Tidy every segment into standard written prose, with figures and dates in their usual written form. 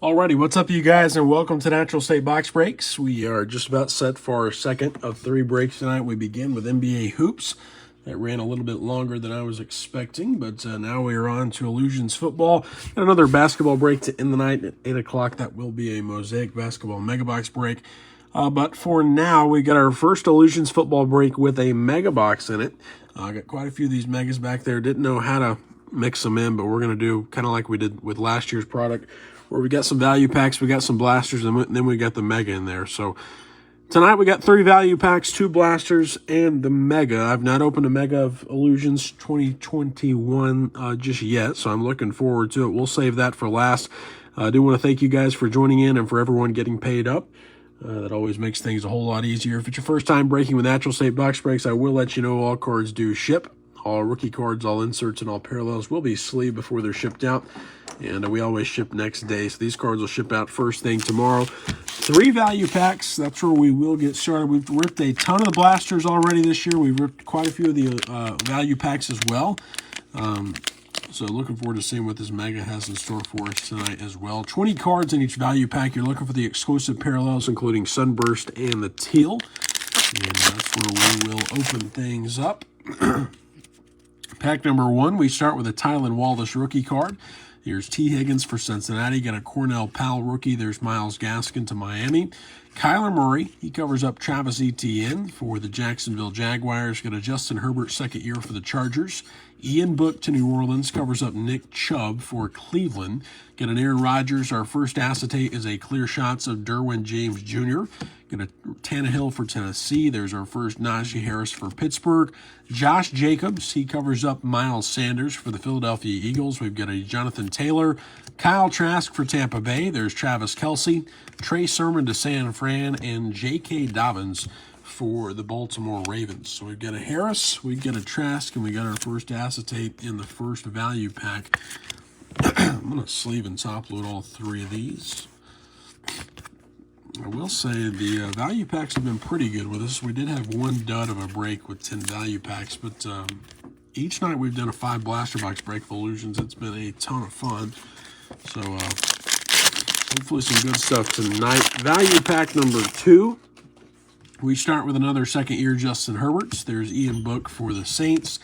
Alrighty, what's up, you guys, and welcome to Natural State Box Breaks. We are just about set for our second of 3 breaks tonight. We begin with NBA hoops. That ran a little bit longer than I was expecting, but now we are on to Illusions football. And another basketball break to end the night at 8 o'clock. That will be a Mosaic basketball mega box break. But for now, we got our first Illusions football break with a mega box in it. I got quite a few of these megas back there. Didn't know how to mix them in, but we're going to do kind of like we did with last year's product, where we got some value packs, we got some blasters, and then we got the mega in there. So tonight we got 3 value packs, 2 blasters, and the mega. I've not opened a mega of Illusions 2021 just yet, so I'm looking forward to it. We'll save that for last. I do want to thank you guys for joining in and for everyone getting paid up. That always makes things a whole lot easier. If it's your first time breaking with Natural State Box Breaks, I will let you know all cards do ship. All rookie cards, all inserts, and all parallels will be sleeved before they're shipped out. And we always ship next day, so these cards will ship out first thing tomorrow. 3 value packs, that's where we will get started. We've ripped a ton of the blasters already this year. We've ripped quite a few of the value packs as well. So looking forward to seeing what this mega has in store for us tonight as well. 20 cards in each value pack. You're looking for the exclusive parallels, including Sunburst and the Teal. And that's where we will open things up. Pack number 1, we start with a Tylan Wallace rookie card. Here's T. Higgins for Cincinnati. Got a Cornell Powell rookie. There's Myles Gaskin to Miami. Kyler Murray, he covers up Travis Etienne for the Jacksonville Jaguars. Got a Justin Herbert second year for the Chargers. Ian Book to New Orleans, covers up Nick Chubb for Cleveland. Got an Aaron Rodgers. Our first acetate is a clear shots of Derwin James Jr. Got a Tannehill for Tennessee. There's our first Najee Harris for Pittsburgh. Josh Jacobs, he covers up Miles Sanders for the Philadelphia Eagles. We've got a Jonathan Taylor. Kyle Trask for Tampa Bay. There's Travis Kelce. Trey Sermon to San Fran. And J.K. Dobbins for the Baltimore Ravens. So we've got a Harris, we've got a Trask, and we got our first acetate in the first value pack. I'm going to sleeve and top load all 3 of these. I will say the value packs have been pretty good with us. We did have one dud of a break with 10 value packs, but each night we've done a 5 blaster box break of Illusions. It's been a ton of fun. So hopefully some good stuff tonight. Value pack number 2. We start with another second-year Justin Herbert. There's Ian Book for the Saints.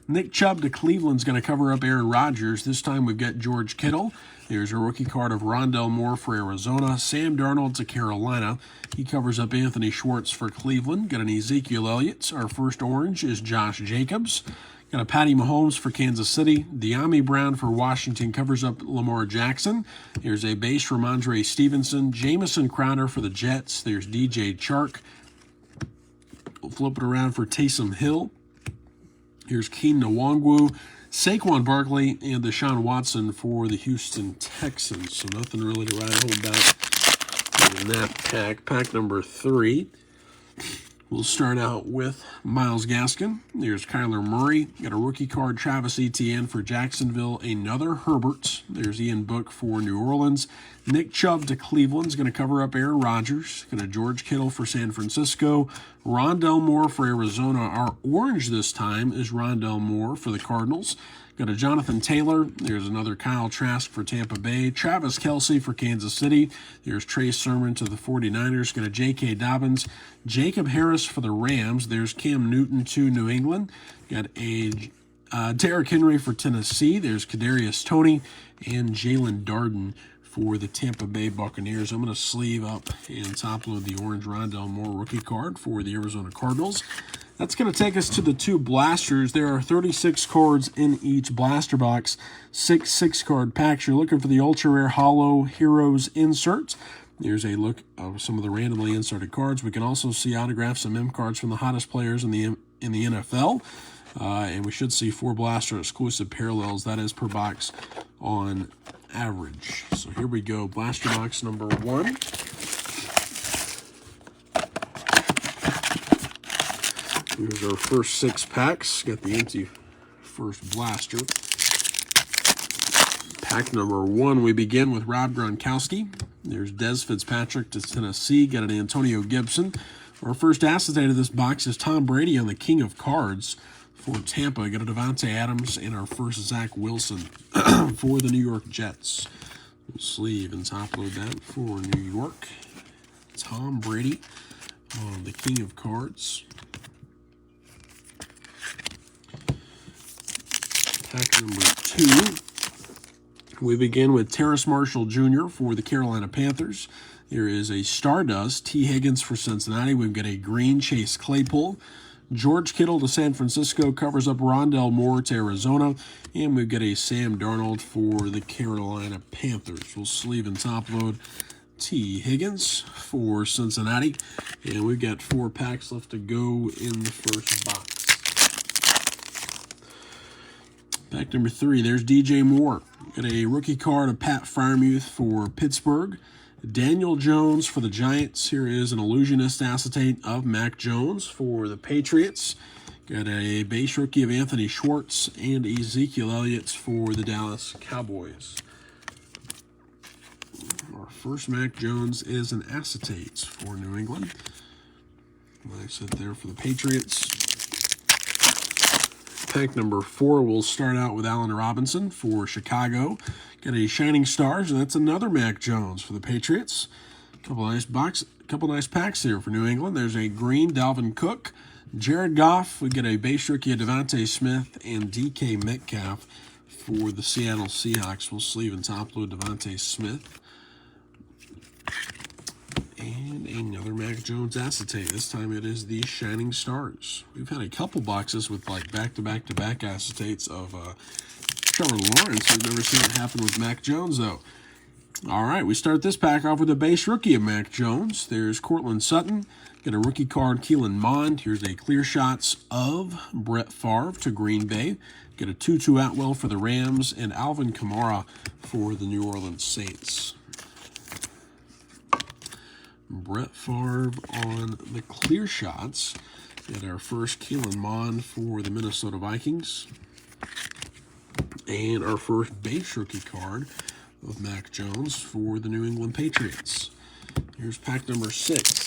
Nick Chubb to Cleveland's going to cover up Aaron Rodgers. This time we've got George Kittle. There's a rookie card of Rondell Moore for Arizona. Sam Darnold to Carolina. He covers up Anthony Schwartz for Cleveland. Got an Ezekiel Elliott. Our first orange is Josh Jacobs. Got a Patty Mahomes for Kansas City. De'Ami Brown for Washington covers up Lamar Jackson. Here's a base from Andre Stevenson. Jamison Crowder for the Jets. There's DJ Chark. We'll flip it around for Taysom Hill. Here's Keenan Nwangwu, Saquon Barkley, and Deshaun Watson for the Houston Texans. So nothing really to write home about in that pack. Pack number 3. We'll start out with Myles Gaskin. There's Kyler Murray. Got a rookie card, Travis Etienne for Jacksonville. Another Herbert. There's Ian Book for New Orleans. Nick Chubb to Cleveland is going to cover up Aaron Rodgers. Got a George Kittle for San Francisco. Rondell Moore for Arizona. Our orange this time is Rondell Moore for the Cardinals. Got a Jonathan Taylor. There's another Kyle Trask for Tampa Bay. Travis Kelce for Kansas City. There's Trey Sermon to the 49ers. Got a J.K. Dobbins. Jacob Harris for the Rams. There's Cam Newton to New England. Got a Derrick Henry for Tennessee. There's Kadarius Toney and Jalen Darden for the Tampa Bay Buccaneers. I'm going to sleeve up and top load the orange Rondell Moore rookie card for the Arizona Cardinals. That's going to take us to the 2 blasters. There are 36 cards in each blaster box, 6 6-card packs. You're looking for the Ultra Rare Hollow Heroes inserts. Here's a look of some of the randomly inserted cards. We can also see autographs and mem cards from the hottest players in the NFL. And we should see 4 blaster exclusive parallels. That is per box on average. So here we go. Blaster box number 1. Here's our first 6 packs. Got the empty first blaster. Pack number 1, we begin with Rob Gronkowski. There's Dez Fitzpatrick to Tennessee. Got an Antonio Gibson. Our first acetate of this box is Tom Brady on the King of Cards for Tampa. Got a Devontae Adams and our first Zach Wilson for the New York Jets. We'll sleeve and top load that for New York. Tom Brady on the King of Cards. Pack number 2. We begin with Terrace Marshall Jr. for the Carolina Panthers. There is a Stardust, T. Higgins for Cincinnati. We've got a green Chase Claypool. George Kittle to San Francisco covers up Rondell Moore to Arizona. And we've got a Sam Darnold for the Carolina Panthers. We'll sleeve and top load T. Higgins for Cincinnati. And we've got 4 packs left to go in the first box. Pack number 3, there's DJ Moore. Got a rookie card of Pat Freiermuth for Pittsburgh. Daniel Jones for the Giants. Here is an illusionist acetate of Mac Jones for the Patriots. Got a base rookie of Anthony Schwartz and Ezekiel Elliott for the Dallas Cowboys. Our first Mac Jones is an acetate for New England. Nice hit there for the Patriots. Pack number 4, we'll start out with Allen Robinson for Chicago. Got a Shining Stars, and that's another Mac Jones for the Patriots. Couple nice packs here for New England. There's a green Dalvin Cook, Jared Goff. We get a base rookie of Devontae Smith and DK Metcalf for the Seattle Seahawks. We'll sleeve and top load Devontae Smith. And another Mac Jones acetate. This time it is the Shining Stars. We've had a couple boxes with like back-to-back-to-back acetates of Trevor Lawrence. We've never seen it happen with Mac Jones, though. All right, we start this pack off with a base rookie of Mac Jones. There's Cortland Sutton. Got a rookie card, Keelan Mond. Here's a clear shots of Brett Favre to Green Bay. Got a Tutu Atwell for the Rams and Alvin Kamara for the New Orleans Saints. Brett Favre on the clear shots. Got our first Keelan Mond for the Minnesota Vikings. And our first base rookie card of Mac Jones for the New England Patriots. Here's pack number 6.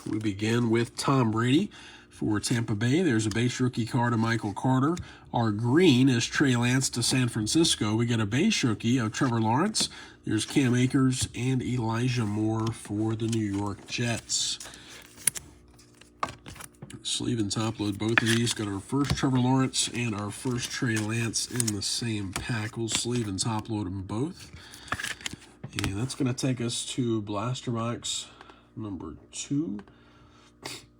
We begin with Tom Brady for Tampa Bay. There's a base rookie card of Michael Carter. Our green is Trey Lance to San Francisco. We get a base rookie of Trevor Lawrence. There's Cam Akers and Elijah Moore for the New York Jets. Sleeve and top load both of these. Got our first Trevor Lawrence and our first Trey Lance in the same pack. We'll sleeve and top load them both. And that's going to take us to Blaster Box number 2.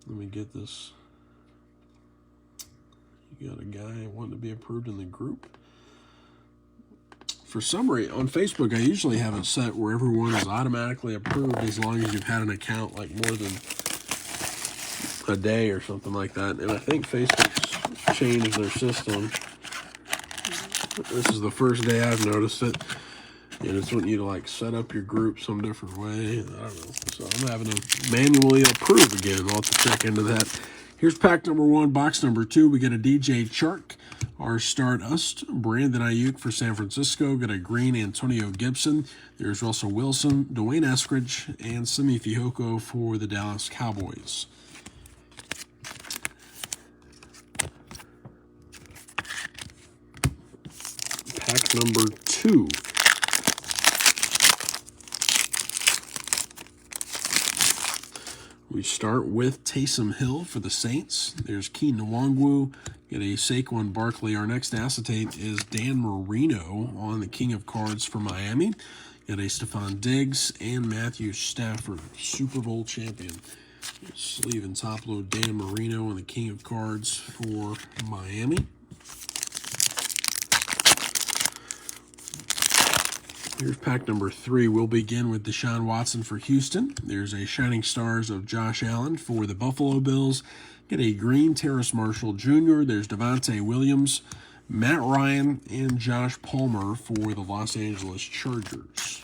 Let me get this. You got a guy wanting to be approved in the group. For some reason, on Facebook, I usually have it set where everyone is automatically approved as long as you've had an account like more than a day or something like that. And I think Facebook's changed their system. This is the first day I've noticed it. And it's wanting you to like set up your group some different way. I don't know. So I'm having to manually approve again. I'll have to check into that. Here's pack number 1, box number 2. We got a DJ Chark, our Stardust, Brandon Ayuk for San Francisco. Got a green Antonio Gibson. There's Russell Wilson, Dwayne Eskridge, and Simi Fehoko for the Dallas Cowboys. Pack number 2. We start with Taysom Hill for the Saints. There's Keenan Nwangwu. Get a Saquon Barkley. Our next acetate is Dan Marino on the King of Cards for Miami. Got a Stephon Diggs and Matthew Stafford, Super Bowl champion. Sleeve and top load Dan Marino on the King of Cards for Miami. Here's pack number 3. We'll begin with Deshaun Watson for Houston. There's a Shining Stars of Josh Allen for the Buffalo Bills. Get a green Terrace Marshall Jr. There's Devontae Williams, Matt Ryan, and Josh Palmer for the Los Angeles Chargers.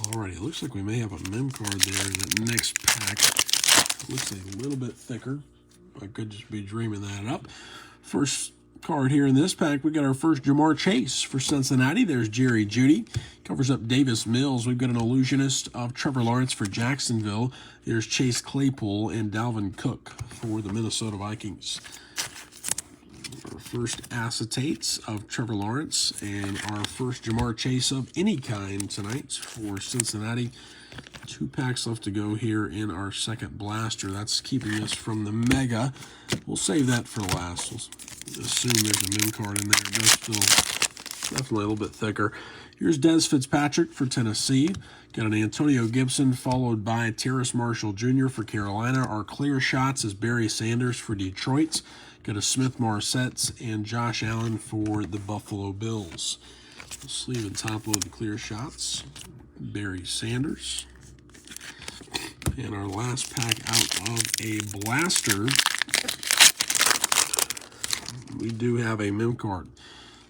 Alrighty, it looks like we may have a mem card there in the next pack. It looks a little bit thicker. I could just be dreaming that up. First card here in this pack, we got our first Jamar Chase for Cincinnati. There's Jerry Jeudy. Covers up Davis Mills. We've got an illusionist of Trevor Lawrence for Jacksonville. There's Chase Claypool and Dalvin Cook for the Minnesota Vikings. first acetates of Trevor Lawrence and our first Jamar Chase of any kind tonight for Cincinnati. 2 packs left to go here in our second blaster. That's keeping us from the Mega. We'll save that for last. We'll assume there's a min card in there. It does feel definitely a little bit thicker. Here's Des Fitzpatrick for Tennessee. Got an Antonio Gibson followed by Terrace Marshall Jr. for Carolina. Our clear shots is Barry Sanders for Detroit. Got a Smith Morissette and Josh Allen for the Buffalo Bills. We'll sleeve and top load the clear shots. Barry Sanders. And our last pack out of a blaster, we do have a mem card.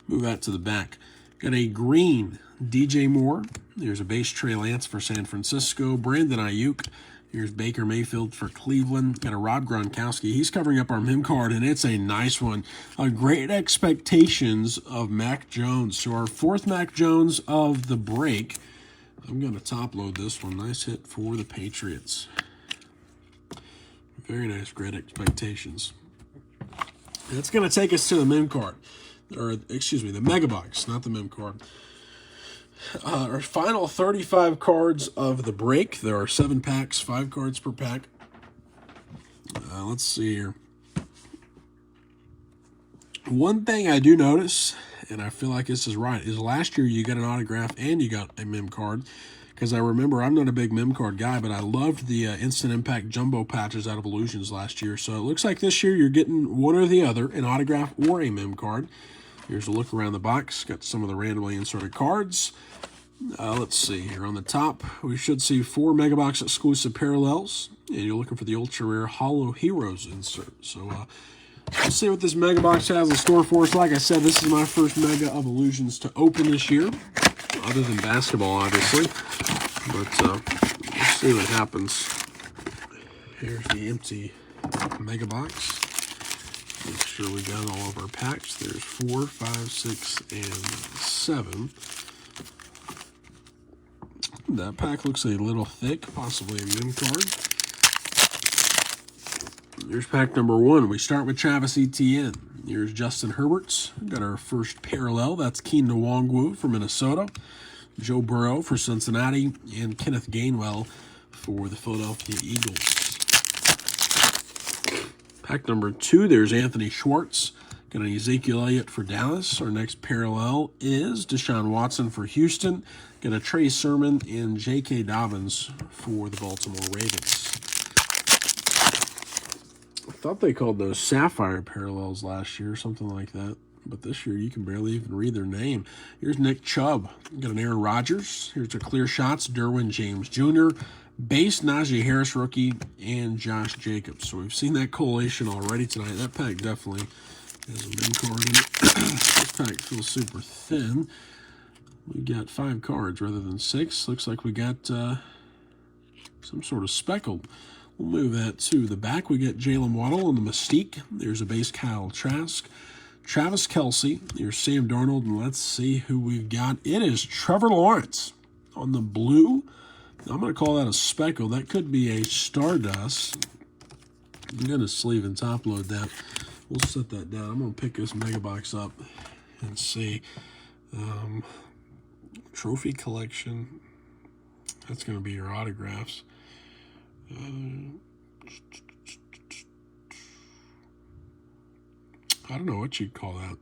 Move that to the back. Got a green DJ Moore. There's a base Trey Lance for San Francisco. Brandon Ayuk. Here's Baker Mayfield for Cleveland. Got a Rob Gronkowski. He's covering up our mem card, and it's a nice one. Great expectations of Mac Jones. So our 4th Mac Jones of the break. I'm going to top load this one. Nice hit for the Patriots. Very nice, great expectations. That's going to take us to the mem card. Or, excuse me, the Mega Box, not the mem card. Our final 35 cards of the break. There are 7 packs, 5 cards per pack. Let's see here. One thing I do notice, and I feel like this is right, is last year you got an autograph and you got a mem card. Because I remember, I'm not a big mem card guy, but I loved the Instant Impact Jumbo patches out of Illusions last year. So it looks like this year you're getting one or the other, an autograph or a mem card. Here's a look around the box. Got some of the randomly inserted cards. Let's see here. On the top, we should see 4 Mega Box exclusive parallels. And you're looking for the Ultra Rare Hollow Heroes insert. So let's see what this Mega Box has in store for us. Like I said, this is my first Mega of Illusions to open this year. Other than basketball, obviously. But let's see what happens. Here's the empty Mega Box. Make sure we got all of our packs. There's 4, 5, 6, and 7. That pack looks a little thick, possibly a mem card. Here's pack number 1. We start with Travis Etienne. Here's Justin Herbert's. Got our first parallel. That's Keenan Nwangwu for Minnesota. Joe Burrow for Cincinnati. And Kenneth Gainwell for the Philadelphia Eagles. Pack number 2, there's Anthony Schwartz. Got an Ezekiel Elliott for Dallas. Our next parallel is Deshaun Watson for Houston. Got a Trey Sermon and J.K. Dobbins for the Baltimore Ravens. I thought they called those Sapphire parallels last year, something like that. But this year, you can barely even read their name. Here's Nick Chubb. Got an Aaron Rodgers. Here's a Clear Shots, Derwin James Jr., base Najee Harris rookie, and Josh Jacobs. So we've seen that collation already tonight. That pack definitely has a mem card in it. This pack feels super thin. We got 5 cards rather than 6. Looks like we got some sort of speckled. We'll move that to the back. We got Jalen Waddle and the Mystique. There's a base Kyle Trask. Travis Kelce. Here's Sam Darnold. And let's see who we've got. It is Trevor Lawrence on the blue. I'm going to call that a speckle. That could be a Stardust. I'm going to sleeve and top load that. We'll set that down. I'm going to pick this Mega Box up and see. Trophy collection. That's going to be your autographs. I don't know what you'd call that.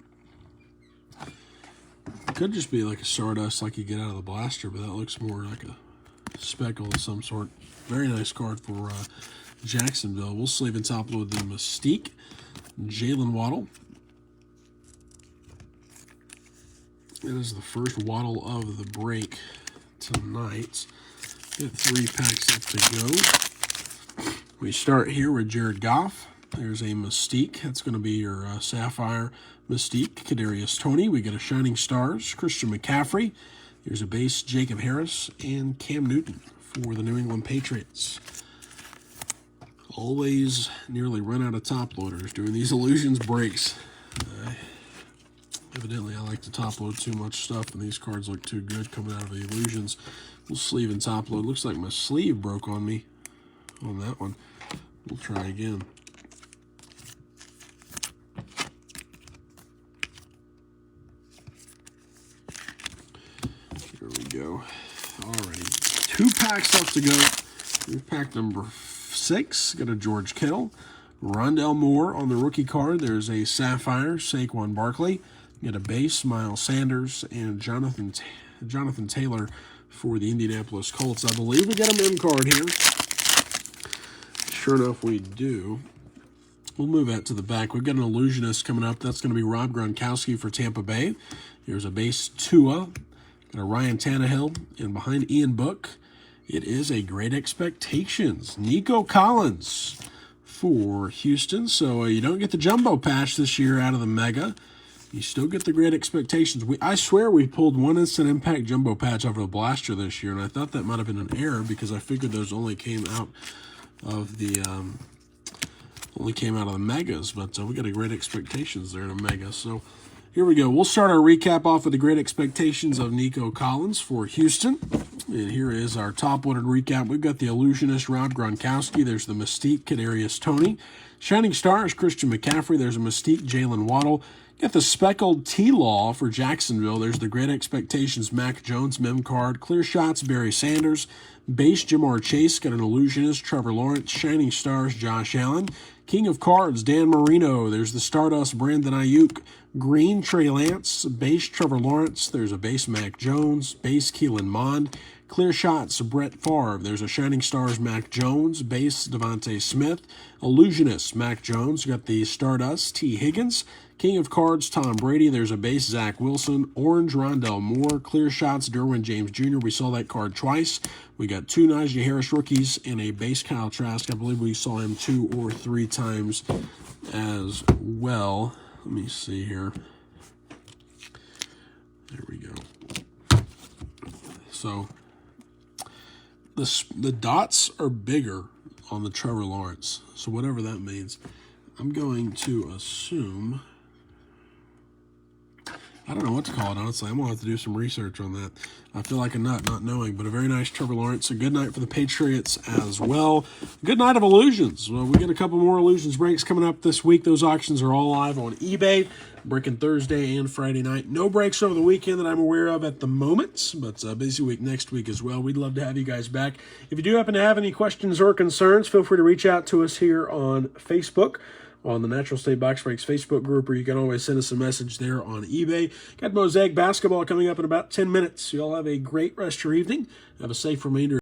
It could just be like a Stardust like you get out of the blaster, but that looks more like a speckle of some sort. Very nice card for Jacksonville. We'll sleeve and top load the Mystique. Jalen Waddle. It is the first Waddle of the break tonight. Got 3 packs left to go. We start here with Jared Goff. There's a Mystique. That's going to be your Sapphire Mystique. Kadarius Toney. We get a Shining Stars. Christian McCaffrey. Here's a base Jacob Harris and Cam Newton for the New England Patriots. Always nearly run out of top loaders during these Illusions breaks. Evidently, I like to top load too much stuff, and these cards look too good coming out of the Illusions. We'll sleeve and top load. Looks like my sleeve broke on me on that one. We'll try again. 2 packs left to go. Here's pack number 6. Got a George Kittle. Rondell Moore on the rookie card. There's a Sapphire, Saquon Barkley. Got a base, Miles Sanders, and Jonathan Taylor for the Indianapolis Colts. I believe we got a mem card here. Sure enough, we do. We'll move that to the back. We've got an illusionist coming up. That's going to be Rob Gronkowski for Tampa Bay. Here's a base Tua. Got a Ryan Tannehill. And behind Ian Book, it is a Great Expectations. Nico Collins for Houston. So you don't get the jumbo patch this year out of the Mega. You still get the Great Expectations. I swear we pulled one Instant Impact jumbo patch over the Blaster this year, and I thought that might have been an error because I figured those only came out of the Megas. But we got a Great Expectations there in a Mega. So here we go. We'll start our recap off with the Great Expectations of Nico Collins for Houston. And here is our top-loaded recap. We've got the Illusionist, Rob Gronkowski. There's the Mystique, Kadarius Toney. Shining Stars, Christian McCaffrey. There's a Mystique, Jalen Waddle. Got the Speckled T-Law for Jacksonville. There's the Great Expectations, Mac Jones, mem card. Clear Shots, Barry Sanders. Base, Jamar Chase. Got an Illusionist, Trevor Lawrence. Shining Stars, Josh Allen. King of Cards, Dan Marino. There's the Stardust, Brandon Ayuk. Green, Trey Lance. Base, Trevor Lawrence. There's a base, Mac Jones. Base, Keelan Mond. Clear Shots, Brett Favre. There's a Shining Stars, Mac Jones. Base, Devontae Smith. Illusionist, Mac Jones. Got the Stardust, T. Higgins. King of Cards, Tom Brady. There's a base, Zach Wilson. Orange, Rondell Moore. Clear Shots, Derwin James Jr. We saw that card twice. We got 2 Najee Harris rookies and a base Kyle Trask. I believe we saw him 2 or 3 times as well. Let me see here. There we go. So the dots are bigger on the Trevor Lawrence. So whatever that means, I'm going to assume, I don't know what to call it, honestly. I'm going to have to do some research on that. I feel like a nut not knowing, but a very nice Trevor Lawrence. A good night for the Patriots as well. Good night of Illusions. Well, we got a couple more Illusions breaks coming up this week. Those auctions are all live on eBay, breaking Thursday and Friday night. No breaks over the weekend that I'm aware of at the moment, but a busy week next week as well. We'd love to have you guys back. If you do happen to have any questions or concerns, feel free to reach out to us here on Facebook, on the Natural State Box Breaks Facebook group, or you can always send us a message there on eBay. Got Mosaic basketball coming up in about 10 minutes. You all have a great rest of your evening. Have a safe remainder.